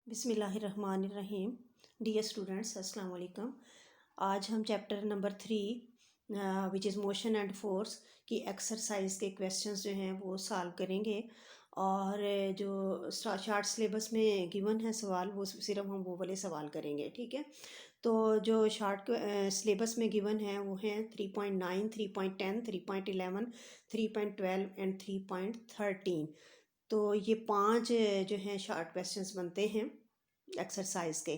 बिस्मिल्लाहिर्रहमानिर्रहीम। Dear students, अस्सलाम वालेकुम। आज हम chapter number 3 which is motion and force की एक्सरसाइज के क्वेश्चंस जो हैं वो सॉल्व करेंगे। और जो शार्ट सिलेबस में गिवन है सवाल, वो सिर्फ हम वो वाले सवाल करेंगे, ठीक है। तो जो शार्ट सिलेबस में गिवन है वो हैं 3.9, 3.10, 3.11, 3.12 एंड 3.13। तो ये 5 जो हैं शार्ट क्वेश्चंस बनते हैं एक्सरसाइज के।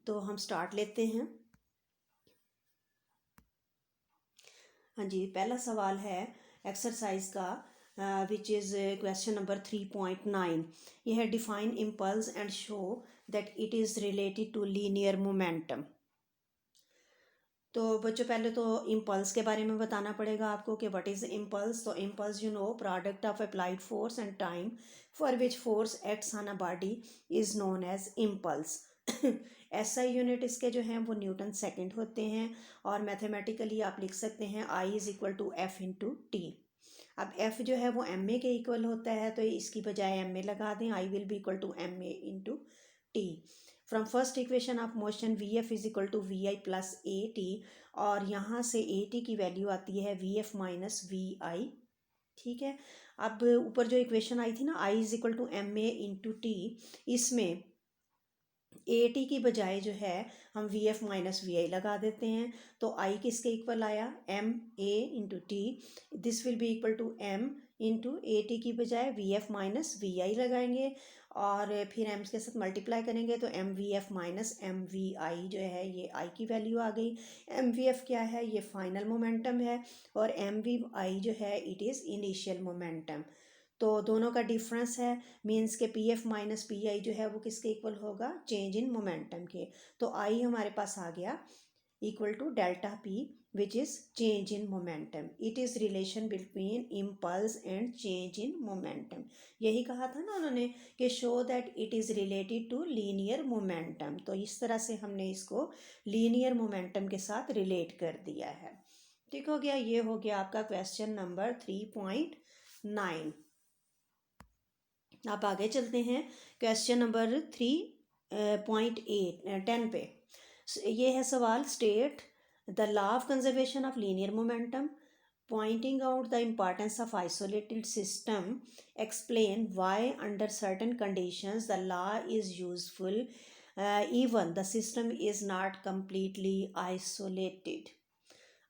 तो हम स्टार्ट लेते हैं। हाँ जी, पहला सवाल है एक्सरसाइज का विच इज़ क्वेश्चन नंबर 3.9। यह है define impulse and show that it is related to linear momentum. तो बच्चों, पहले तो इम्पल्स के बारे में बताना पड़ेगा आपको कि व्हाट इज़ इम्पल्स। तो impulse product of applied force and time for which force acts on a body is known as impulse. SI unit इसके जो हैं वो न्यूटन सेकंड होते हैं। और मैथमेटिकली आप लिख सकते हैं I is equal to F into T. अब एफ जो है वो एम ए के इक्वल होता है, तो इसकी बजाय एम ए लगा दें। I will be equal to M A into T. From first equation of motion V F is equal to we I plus A T. और यहाँ से ए टी की वैल्यू आती है V F minus V I, ठीक है। अब ऊपर जो इक्वेशन आई थी ना, I is equal to M A into T, इसमें ए टी की बजाय जो है हम V F minus V I लगा देते हैं। तो आई किसके इक्वल आया, M A into T. This will be equal to M into A T की बजाय V F minus V I लगाएंगे और फिर एम के साथ मल्टीप्लाई करेंगे तो M V F minus M V I जो है ये आई की वैल्यू आ गई। एम वी एफ क्या है, ये फाइनल मोमेंटम है। और एम वी आई जो है इट इज़ इनिशियल मोमेंटम। तो दोनों का डिफरेंस है, मीन्स के P F minus P I जो है वो किसके इक्वल होगा, चेंज इन मोमेंटम के। तो आई हमारे पास आ गया equal to delta p which is change in momentum. It is relation between impulse and change in momentum. यही कहा था ना उन्होंने कि show that it is related to linear momentum. तो इस तरह से हमने इसको लीनियर मोमेंटम के साथ रिलेट कर दिया है। ठीक हो गया, ये हो गया आपका क्वेश्चन नंबर 3.9। आप आगे चलते हैं क्वेश्चन नंबर 3.10 पे। ये है सवाल, state the law of conservation of linear momentum, pointing out the importance of isolated system, explain why under certain conditions the law is useful even the system is not completely isolated।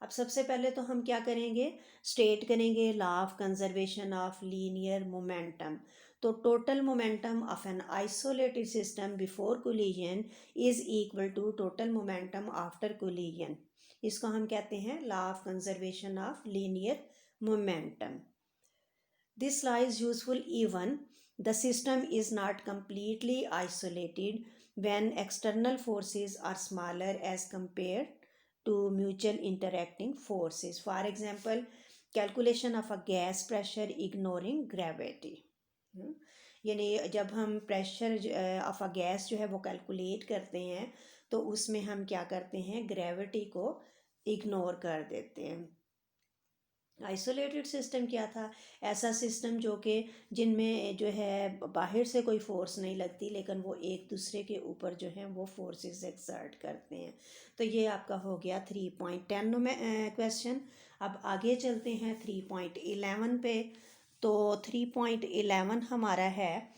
अब सबसे पहले तो हम क्या करेंगे, state करेंगे law of conservation of linear momentum. तो total momentum of an isolated system before collision is equal to total momentum after collision. इसको हम कहते हैं law of conservation of linear momentum. This law is useful even the system is not completely isolated when external forces are smaller as compared to mutual interacting forces. For example, calculation of a gas pressure ignoring gravity। यानी जब हम pressure of a gas जो है वो calculate करते हैं तो उसमें हम क्या करते हैं, ग्रेविटी को इग्नोर कर देते हैं। आइसोलेटेड सिस्टम क्या था, ऐसा सिस्टम जो कि जिनमें जो है बाहर से कोई फोर्स नहीं लगती लेकिन वो एक दूसरे के ऊपर जो है वो फोर्सेस एक्सर्ट करते हैं। तो ये आपका हो गया 3.10 में क्वेश्चन। अब आगे चलते हैं 3.11 पे। तो 3.11 हमारा है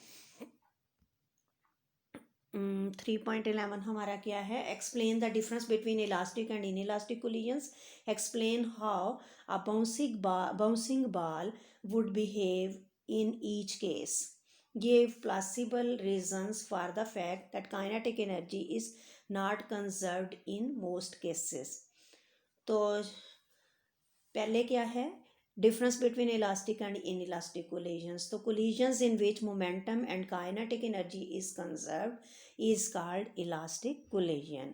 3.11 हमारा क्या है, explain the difference between elastic and in elastic collisions, explain how a bouncing ball would behave in each case, give plausible reasons for the fact that kinetic energy is not conserved in most cases. तो पहले क्या है, difference between elastic and inelastic collisions। तो collisions in which momentum and kinetic energy is conserved is called elastic collision।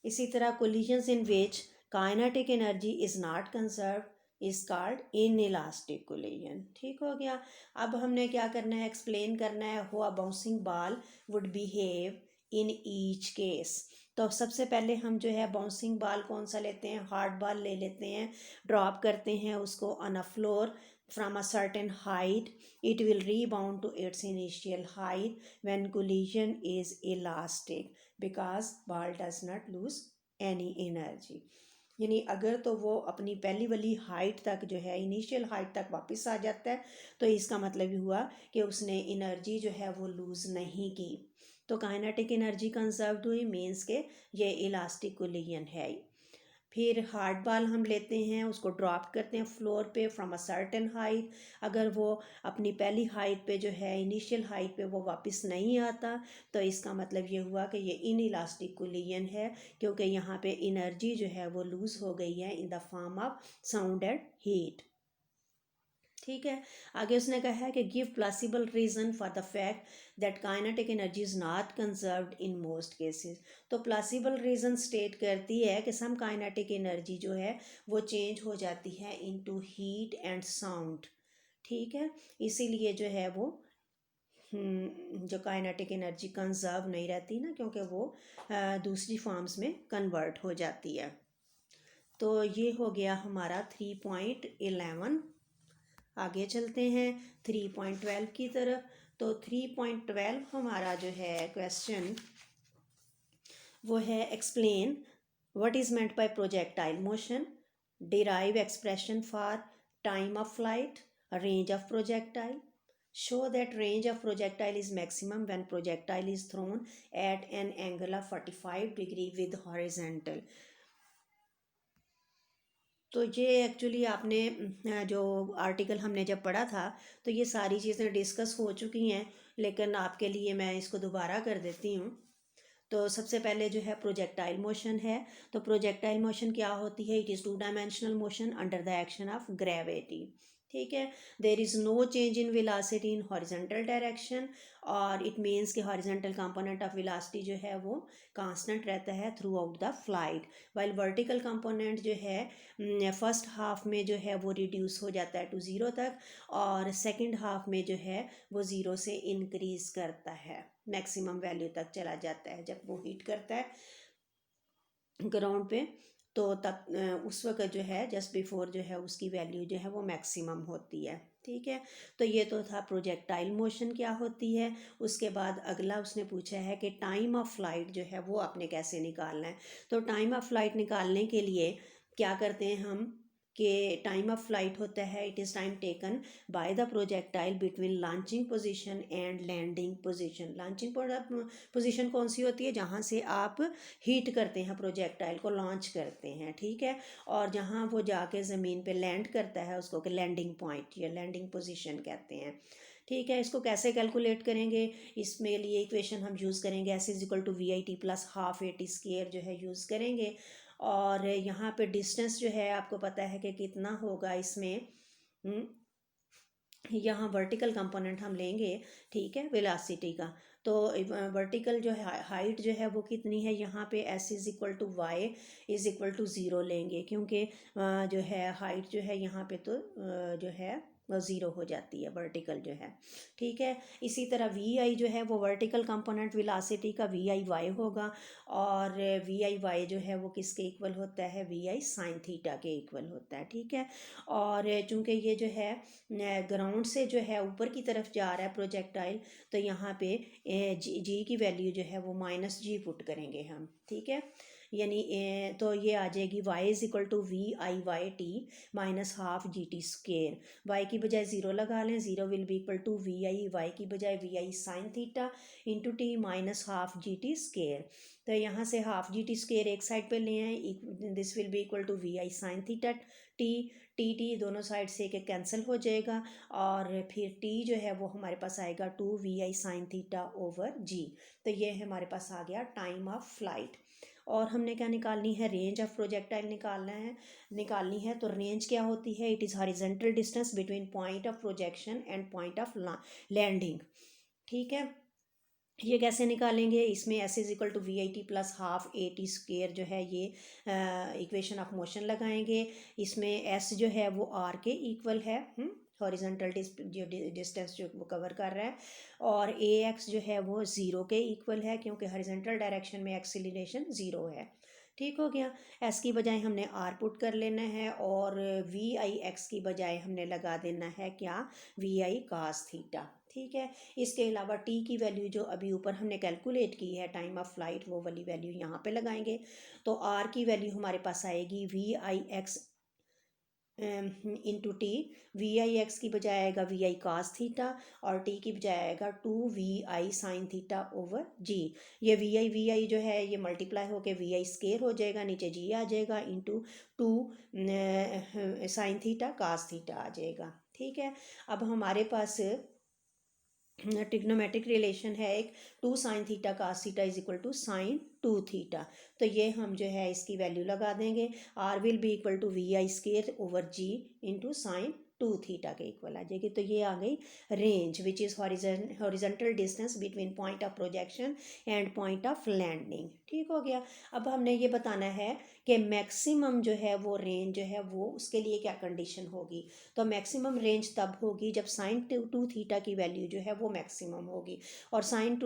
इसी तरह collisions in which kinetic energy is not conserved is called inelastic collision। ठीक हो गया। अब हमने क्या करना है, एक्सप्लेन करना है how a bouncing ball would behave in each case। तो सबसे पहले हम जो है बाउंसिंग बॉल कौन सा लेते हैं, हार्ड बॉल ले लेते हैं, ड्रॉप करते हैं उसको on a floor. from a certain height, it will rebound to its initial height when collision is elastic because ball does not lose any energy. यानी अगर तो वो अपनी पहली वाली हाइट तक जो है इनिशियल हाइट तक वापस आ जाता है तो इसका मतलब ये हुआ कि उसने एनर्जी जो है वो लूज़ नहीं की, तो काइनेटिक एनर्जी कंजर्व्ड हुई, मीन्स के ये इलास्टिक कोलिजन है। फिर हार्ड बॉल हम लेते हैं, उसको ड्रॉप करते हैं फ्लोर पे फ्रॉम अ सर्टेन हाइट, अगर वो अपनी पहली हाइट पे जो है इनिशियल हाइट पे वो वापस नहीं आता तो इसका मतलब ये हुआ कि ये इन इलास्टिक कोलिजन है, क्योंकि यहाँ पे एनर्जी जो है वो लूज़ हो गई है in the form of sound and heat. ठीक है, आगे उसने कहा है कि give plausible reason for the fact that kinetic energy is not conserved in most cases. तो प्लॉसिबल रीज़न स्टेट करती है कि सम काइनेटिक एनर्जी जो है वो चेंज हो जाती है इनटू हीट एंड साउंड। ठीक है, इसीलिए जो है वो जो काइनेटिक एनर्जी कंजर्व नहीं रहती ना, क्योंकि वो दूसरी फॉर्म्स में कन्वर्ट हो जाती है। तो ये हो गया हमारा 3.11। आगे चलते हैं 3.12 की तरफ। तो 3.12 हमारा जो है क्वेश्चन वो है explain what is meant by projectile motion, derive expression for time of flight, range of projectile, show that range of projectile is maximum when projectile is thrown at an angle of 45 degree with horizontal। तो ये actually आपने जो article हमने जब पढ़ा था तो ये सारी चीज़ें डिस्कस हो चुकी हैं, लेकिन आपके लिए मैं इसको दोबारा कर देती हूँ। तो सबसे पहले जो है प्रोजेक्टाइल मोशन है। तो प्रोजेक्टाइल मोशन क्या होती है? It is two dimensional motion under the action of gravity. ठीक है, there is no change in velocity in horizontal direction, और इट मीन्स कि हॉरिजॉन्टल कंपोनेंट ऑफ वेलोसिटी जो है वो कांस्टेंट रहता है throughout the flight, while vertical component जो है फर्स्ट हाफ में जो है वो रिड्यूस हो जाता है टू ज़ीरो तक, और सेकंड हाफ में जो है वो ज़ीरो से इंक्रीज़ करता है, मैक्सिमम वैल्यू तक चला जाता है जब वो हीट करता है ग्राउंड पे। तो तब उस वक्त जो है जस्ट बिफोर जो है उसकी वैल्यू जो है वो मैक्सिमम होती है। ठीक है, तो ये तो था प्रोजेक्टाइल मोशन क्या होती है। उसके बाद अगला उसने पूछा है कि टाइम ऑफ फ्लाइट जो है वो आपने कैसे निकालना है। तो टाइम ऑफ फ्लाइट निकालने के लिए क्या करते हैं हम कि टाइम ऑफ फ्लाइट होता है it is time taken by the projectile between launching position and landing position. Launching position कौन सी होती है? जहाँ से आप हीट करते हैं प्रोजेक्टाइल को, लॉन्च करते हैं। ठीक है, और जहाँ वो जाके ज़मीन पे लैंड करता है उसको कि लैंडिंग पॉइंट या लैंडिंग पोजीशन कहते हैं। ठीक है, इसको कैसे कैलकुलेट करेंगे? इसमें लिए इक्वेशन हम यूज़ करेंगे s is equal to we i t plus half a t square जो है यूज़ करेंगे। और यहाँ पे डिस्टेंस जो है आपको पता है कि कितना होगा इसमें, यहाँ वर्टिकल कंपोनेंट हम लेंगे। ठीक है, वेलोसिटी का। तो वर्टिकल जो है हाइट जो है वो कितनी है, यहाँ पे s is equal to y is equal to zero लेंगे, क्योंकि जो है हाइट जो है यहाँ पे तो जो है वो ज़ीरो हो जाती है वर्टिकल जो है। ठीक है, इसी तरह वी आई जो है वो वर्टिकल कंपोनेंट वेलोसिटी का वी आई वाई होगा, और वी आई वाई जो है वो किसके इक्वल होता है? वी आई साइन थीटा के इक्वल होता है। ठीक है, और चूंकि ये जो है ग्राउंड से जो है ऊपर की तरफ जा रहा है प्रोजेक्टाइल, तो यहाँ पे जी की वैल्यू जो है वो माइनस जी पुट करेंगे हम। ठीक है, यानी तो ये आ जाएगी y is equal to we i y t minus half g t square. Y की बजाय ज़ीरो लगा लें, zero will be equal to we i, y की बजाय वी आई sine theta into t minus half g t square. तो यहाँ से half g t square एक साइड पे ले आए, this will be equal to we I sine theta t, t दोनों साइड से एक कैंसिल हो जाएगा, और फिर टी जो है वो हमारे पास आएगा two we I sine theta over G. तो ये हमारे पास आ गया टाइम ऑफ फ्लाइट। और हमने क्या निकालनी है? रेंज ऑफ प्रोजेक्टाइल निकालनी है। तो रेंज क्या होती है? It is horizontal distance between point of projection and point of landing. ठीक है, ये कैसे निकालेंगे? इसमें s is equal to we i t plus half a t square जो है ये इक्वेशन ऑफ मोशन लगाएंगे। इसमें एस जो है वो आर के इक्वल है, हॉरिजॉन्टल जो डिस्टेंस जो वो कवर कर रहा है, और ए एक्स जो है वो ज़ीरो के इक्वल है, क्योंकि हॉरिजॉन्टल डायरेक्शन में एक्सीलरेशन ज़ीरो है। ठीक हो गया। एस की बजाय हमने आर पुट कर लेना है और वी आई एक्स की बजाय हमने लगा देना है क्या, वी आई कास थीटा। ठीक है। इसके अलावा टी की वैल्यू जो अभी ऊपर हमने कैलकुलेट की है टाइम ऑफ फ्लाइट, वो वाली वैल्यू यहाँ पे लगाएंगे। तो आर की वैल्यू हमारे पास आएगी v i x into t. V i x की बजाय आएगा वी आई कास थीटा और टी की बजाय आएगा 2 VI sine theta over g. ये वी आई जो है ये मल्टीप्लाई होके वी आई स्केयर हो जाएगा, नीचे जी आ जाएगा, into 2 sine theta cos theta आ जाएगा। ठीक है। अब हमारे पास ट्रिग्नोमेट्रिक रिलेशन है एक, 2 sine theta cos theta is equal to sine 2 theta. तो ये हम जो है इसकी वैल्यू लगा देंगे, R will be equal to we I square over G into sine 2 theta के इक्वल आ जाएगी। तो ये आ गई range which is horizontal distance between point of projection and point of landing. ठीक हो गया। अब हमने ये बताना है कि मैक्सिमम जो है वो रेंज जो है वो उसके लिए क्या कंडीशन होगी। तो मैक्सिमम रेंज तब होगी जब साइन 2 थीटा की वैल्यू जो है वो मैक्सिमम होगी, और साइन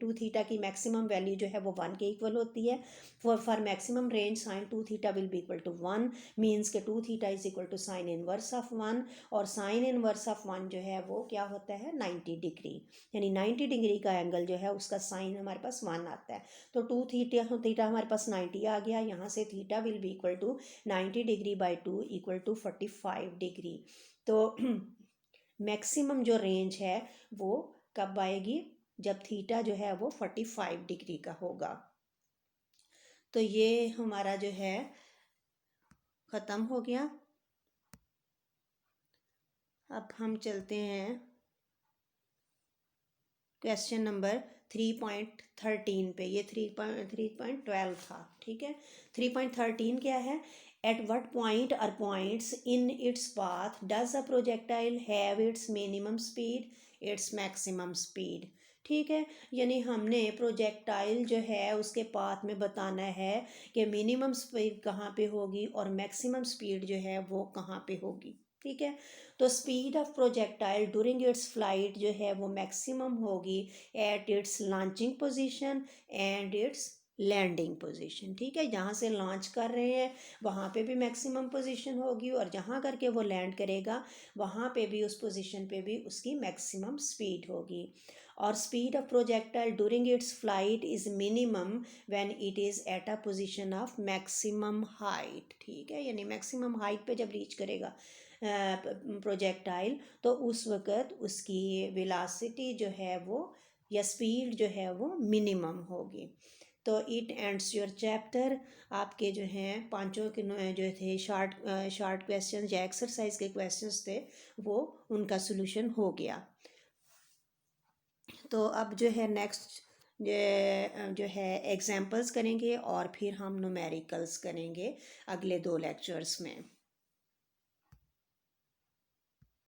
2 थीटा की मैक्सिमम वैल्यू जो है वो 1 के इक्वल होती है। For maximum range sine 2 theta will be equal to 1, means के 2 theta is equal to sine inverse of 1, और साइन इनवर्स ऑफ 1 जो है वो क्या होता है 90 डिग्री, यानी 90 डिग्री का एंगल जो है उसका साइन हमारे पास 1 आता है। तो 2 थीटा हमारे पास 90 आ गया, यहाँ से theta will be equal to 90 degree by 2 equal to 45 degree. तो मैक्सिमम जो रेंज है वो कब आएगी, जब थीटा जो है वो 45 डिग्री का होगा। तो ये हमारा जो है ख़त्म हो गया। अब हम चलते हैं क्वेश्चन नंबर 3.13 पे। ये 3.12 था। ठीक है। 3.13 क्या है, एट वट पॉइंट और points in its path does a projectile have it's minimum speed, its maximum speed. ठीक है। यानी हमने प्रोजेक्टाइल जो है उसके पाथ में बताना है कि मिनिमम स्पीड कहाँ पे होगी और मैक्सिमम स्पीड जो है वो कहाँ पे होगी। ठीक है। तो speed of projectile during its flight जो है वो मैक्सिमम होगी at its launching position and its landing position. ठीक है। जहाँ से लॉन्च कर रहे हैं वहाँ पे भी मैक्सिमम पोजीशन होगी, और जहाँ करके वो लैंड करेगा वहाँ पे भी उस पोजीशन पे भी उसकी मैक्सिमम स्पीड होगी। और speed of projectile during its flight is minimum when it is at a position of maximum height. ठीक है। यानी मैक्सिमम हाइट पे जब रीच करेगा प्रोजेक्टाइल तो उस वक़्त उसकी वेलोसिटी जो है वो या स्पीड जो है वो मिनिमम होगी। तो इट एंड्स योर चैप्टर। आपके जो हैं पांचों के जो थे शॉर्ट क्वेश्चन या एक्सरसाइज के क्वेश्चंस थे वो उनका सोल्यूशन हो गया। तो अब जो है नेक्स्ट जो है एग्जाम्पल्स करेंगे और फिर हम न्यूमेरिकल्स करेंगे अगले 2 लेक्चर्स में।